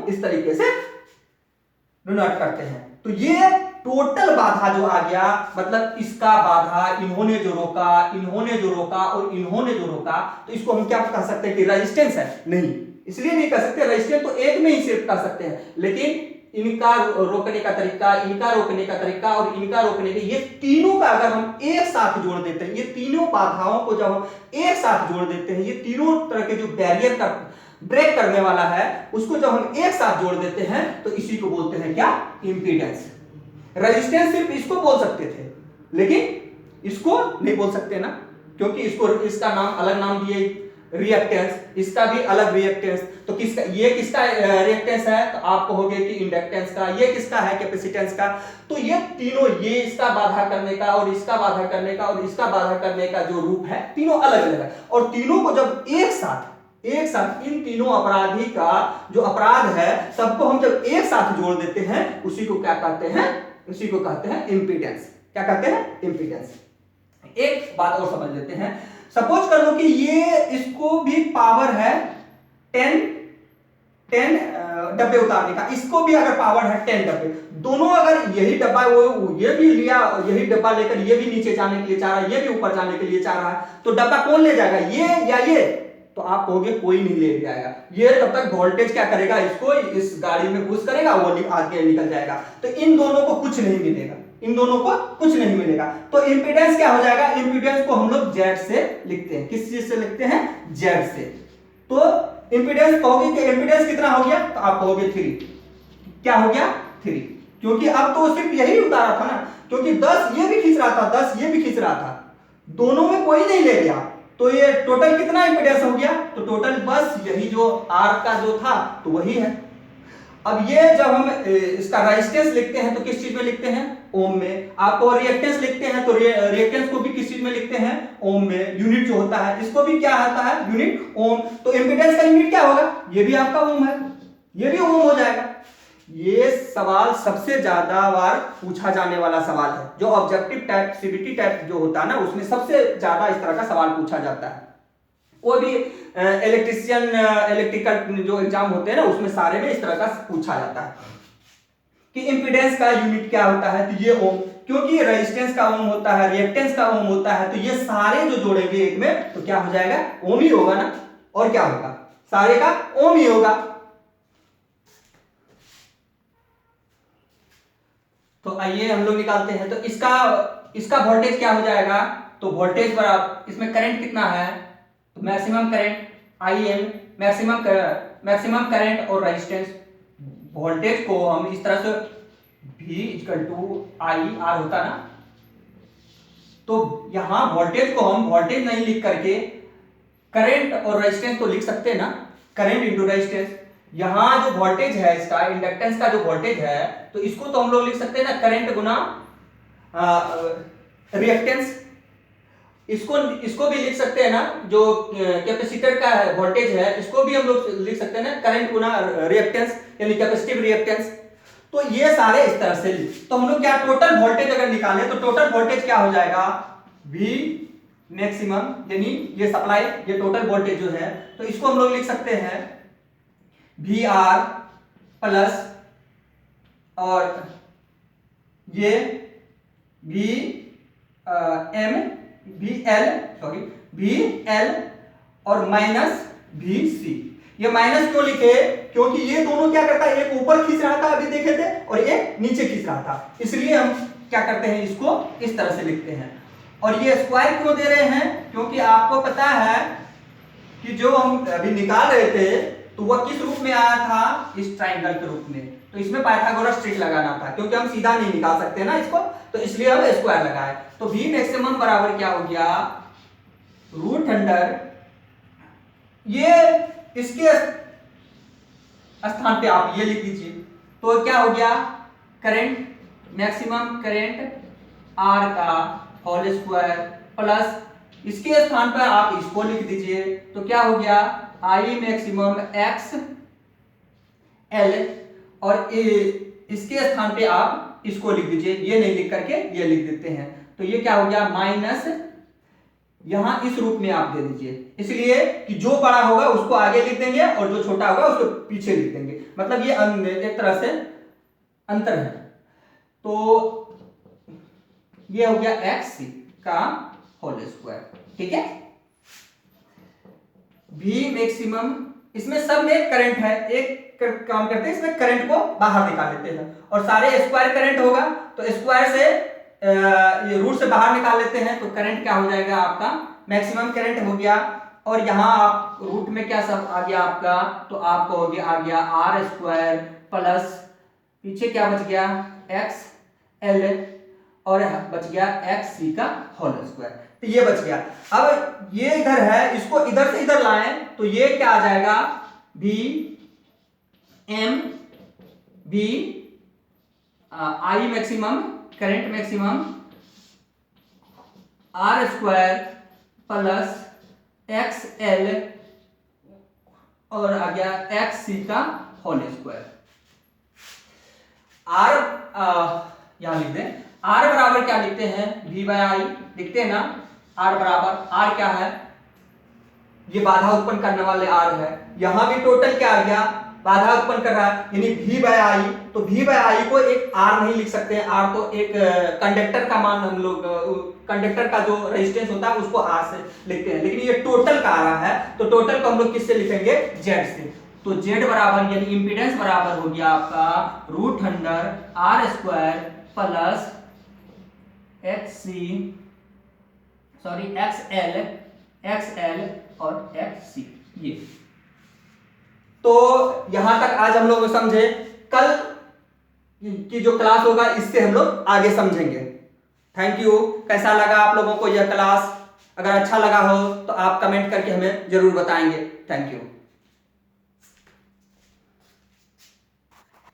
इस तरीके से डिनोट करते हैं। तो ये टोटल बाधा जो आ गया, मतलब इसका बाधा, इन्होंने जो रोका, इन्होंने जो रोका और इन्होंने जो रोका, तो इसको हम क्या कह सकते हैं कि रेजिस्टेंस है? नहीं, इसलिए नहीं कह सकते। रेजिस्टेंस तो एक में ही सिर्फ कह सकते हैं, लेकिन इनका रोकने का तरीका, इनका रोकने का तरीका और इनका रोकने का, ये तीनों का अगर हम एक साथ जोड़ देते हैं, ये तीनों बाधाओं को जब हम एक साथ जोड़ देते हैं, ये तीनों तरह के जो बैरियर का ब्रेक करने वाला है, उसको जब हम एक साथ जोड़ देते हैं, तो इसी को बोलते हैं क्या? इंपीडेंस। रेजिस्टेंस सिर्फ इसको बोल सकते थे, लेकिन इसको नहीं बोल सकते ना, क्योंकि इसको, इसका नाम अलग नाम दिए रिएक्टेंस, इसका भी अलग रिएक्टेंस। तो किसका, ये किसका रिएक्टेंस है? तो आप कहोगे कि इंडक्टेंस का। ये किसका है? कैपेसिटेंस का। तो ये तीनों, ये इसका बाधा करने का और इसका बाधा करने का और इसका बाधा करने का जो रूप है, तीनों अलग अलग है। और तीनों को जब एक साथ इन तीनों अपराधी का जो अपराध है, सबको हम जब एक साथ जोड़ देते हैं, उसी को क्या कहते हैं? उसी को कहते हैं इंपीडेंस। क्या कहते हैं? इंपीडेंस। एक बात और समझ लेते हैं। सपोज कर लो कि ये, इसको भी पावर है 10 डब्बे उतारने का, इसको भी अगर पावर है 10 डब्बे, दोनों अगर यही डब्बा, वो ये भी लिया, यही डब्बा लेकर ये भी नीचे जाने के लिए चाह रहा है, ये भी ऊपर जाने के लिए चाह रहा है, तो डब्बा कौन ले जाएगा? ये या ये? तो आप कहोगे कोई नहीं ले जाएगा। ये तब तक वोल्टेज क्या करेगा? इसको इस गाड़ी में पुश करेगा, वो आगे निकल जाएगा। तो इन दोनों को कुछ नहीं मिलेगा, इन दोनों को कुछ नहीं मिलेगा। तो इंपीडेंस क्या हो जाएगा? इंपीडेंस को हम लोग Z से लिखते हैं। किस चीज से लिखते हैं? Z से। तो इंपीडेंस कहोगे कि इंपीडेंस कितना हो गया? तो आप कहोगे 3। क्या हो गया? 3। क्योंकि अब तो सिर्फ यही उतारा था ना, क्योंकि 10 ये भी खींच रहा था, 10 ये भी खींच रहा था, दोनों में कोई नहीं ले गया। तो ये टोटल कितना इंपीडेंस हो गया? तो टोटल बस यही जो R का जो था, तो वही है। अब ये जब हम इसका रेजिस्टेंस लिखते हैं, तो किस चीज में लिखते हैं? ओम में। आप और रिएक्टेंस लिखते हैं, तो रिएक्टेंस को भी किस चीज में लिखते हैं? ओम में। यूनिट जो होता है, इसको भी क्या आता है? यूनिट ओम। तो इंपीडेंस का यूनिट क्या होगा? ये भी आपका ओम है, ये भी ओम हो जाएगा। ये सवाल सबसे ज्यादा बार पूछा जाने वाला सवाल है, जो ऑब्जेक्टिव टाइप, सीबीटी टाइप जो होता है ना, उसमें सबसे ज्यादा इस तरह का सवाल पूछा जाता है। वो भी इलेक्ट्रिशियन, इलेक्ट्रिकल जो एग्जाम होते हैं ना, उसमें सारे में इस तरह का पूछा जाता है कि इंपीडेंस का यूनिट क्या होता है? तो ये ओम, क्योंकि रेजिस्टेंस का ओम होता है, रिएक्टेंस का ओम होता है, तो ये सारे जो जोड़ेंगे एक में, तो क्या हो जाएगा? ओम ही होगा ना। और क्या होगा? सारे का ओम ही होगा। तो आइए हम लोग निकालते हैं। तो इसका वोल्टेज क्या हो जाएगा? तो वोल्टेज बराबर, इसमें करंट कितना है? तो maximum current IM, maximum current और रेजिस्टेंस। वोल्टेज को हम इस तरह से V = IR होता ना, तो यहां वोल्टेज को हम वोल्टेज नहीं लिख करके करंट और रेजिस्टेंस तो लिख सकते हैं ना, करंट इंटू रेजिस्टेंस। यहां जो वोल्टेज है, इसका इंडक्टेंस का जो वोल्टेज है, तो इसको तो हम लोग लिख सकते हैं ना, करंट गुना रिएक्टेंस। इसको भी लिख सकते हैं ना, जो कैपेसिटर का वोल्टेज है, इसको भी हम लोग लिख सकते हैं ना, करंट गुना रिएक्टेंस, यानी कैपेसिटिव रिएक्टेंस। तो ये सारे इस तरह से। तो हम लोग क्या टोटल वोल्टेज अगर निकालें, तो टोटल वोल्टेज क्या हो जाएगा? V मैक्सिमम, यानी ये सप्लाई, ये टोटल वोल्टेज जो है, तो इसको हम लोग लिख सकते हैं VR प्लस, और ये VL और माइनस VC। ये माइनस क्यों लिखे? क्योंकि ये दोनों क्या करता है? एक ऊपर खींच रहा था, अभी देखे थे, और एक नीचे खींच रहा था, इसलिए हम क्या करते हैं? इसको इस तरह से लिखते हैं। और ये स्क्वायर क्यों दे रहे हैं? क्योंकि आपको पता है कि जो हम अभी निकाल रहे थे, तो वह किस रूप में आया था? इस ट्राइंगल के रूप में। तो इसमें पाइथागोरस ट्रिक लगाना था, क्योंकि हम सीधा नहीं निकाल सकते ना इसको, तो इसलिए हम स्क्वायर लगाए। तो V मैक्सिमम बराबर क्या हो गया? √, ये इसके स्थान पे आप ये लिख दीजिए। तो क्या हो गया? करंट, मैक्सिमम करंट R का होल स्क्वायर प्लस, इसके स्थान पर आप इसको लिख दीजिए। तो क्या हो गया? I मैक्सिमम XL, और इसके स्थान पे आप इसको लिख दीजिए, ये नहीं लिख करके ये लिख देते हैं। तो ये क्या हो गया? माइनस यहां इस रूप में आप दे दीजिए, इसलिए कि जो बड़ा होगा उसको आगे लिख देंगे और जो छोटा होगा उसको पीछे लिख देंगे, मतलब ये एक तरह से अंतर है। तो ये हो गया xc का होल स्क्वायर, ठीक है। V मैक्सिमम, इसमें सब में करंट है, एक काम करते हैं इसमें करंट को बाहर निकाल लेते हैं और सारे स्क्वायर करंट होगा तो स्क्वायर से ये रूट से बाहर निकाल लेते हैं तो करंट क्या हो जाएगा आपका मैक्सिमम करंट हो गया। और यहाँ आप रूट में क्या सब आ गया आपका, तो आपको हो गया आ गया आर स्क्वायर प्लस पीछे क्या बच गया एक्स एल और बच गया एक्स सी का होल स्क्वायर, तो ये बच गया। अब ये इधर है, इसको इधर से इधर लाएं तो ये क्या आ जाएगा B M B I maximum current maximum R square plus X L और आ गया एक्स सी का होल स्क्वायर। आर यहां लिख दें, आर बराबर क्या लिखते हैं वी बाय आई लिखते हैं ना, आर बराबर आर क्या है ये बाधा उत्पन्न करने वाले आर है, यहां भी टोटल क्या आ गया बाधा उत्पन्न कर रहा है यानी वी बाय आई, तो वी बाय आई को एक आर नहीं लिख सकते, आर तो एक कंडक्टर का मान हम लोग कंडक्टर का जो रेजिस्टेंस होता है उसको आर से लिखते हैं, लेकिन ये टोटल का आ रहा है तो टोटल को हम लोग किससे लिखेंगे जेड से, तो जेड बराबर यानी इंपीडेंस बराबर हो गया आपका root under R square plus X C sorry X L और एक्स सी। ये तो यहां तक आज हम लोग समझे, कल की जो क्लास होगा इससे हम लोग आगे समझेंगे। Thank you. कैसा लगा आप लोगों को यह क्लास, अगर अच्छा लगा हो तो आप कमेंट करके हमें जरूर बताएंगे। Thank you.